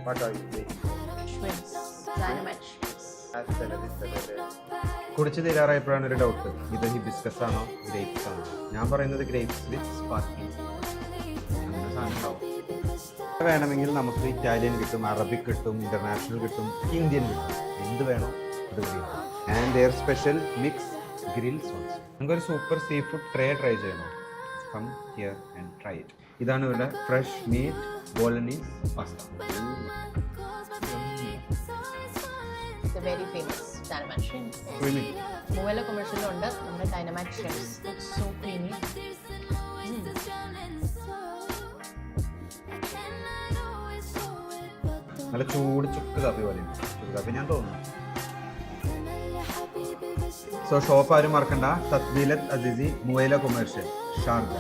What are you saying? Shrimps. Dynamite shrimps. കുടിച്ചു തീരാറായപ്പോഴാണ് ഒരു doubt, ഇത് ഹിബിസ്കസ് ആണോ ഗ്രേപ്സ് ആണോ? ഞാൻ പറയുന്നത് ഗ്രേപ്സ് വിത്ത് സ്പാർക്ലിംഗ്. അങ്ങനെ സാധനം ഉണ്ടാവും. വേണമെങ്കിൽ നമുക്ക് ഇറ്റാലിയൻ കിട്ടും, അറബിക് കിട്ടും, ഇന്റർനാഷണൽ കിട്ടും, ഇന്ത്യൻ കിട്ടും, എന്ത് വേണോ അത് കിട്ടും. And there special mix grills also. നമുക്കൊരു സൂപ്പർ സീ ഫുഡ് ട്രൈ ചെയ്യണം. Come here and try it. ഇതാണ് ഇവിടെ fresh meat bolognese pasta. It's a very famous dynamite shrimp. Creamy. Muella commercial ഉണ്ട് നമ്മുടെ dynamite shrimps. It's so creamy. നല്ല ചൂട് ചുക്ക് കാപ്പി പോലെ. ചുക്ക് കാപ്പി ഞാൻ തോന്നുന്നു. സോ ഷോപ്പ് ആരും മറക്കണ്ട, തത്ബീലത്ത് അസീസി മുവൈല കൊമേഴ്ഷ്യൽ ഷാർജ.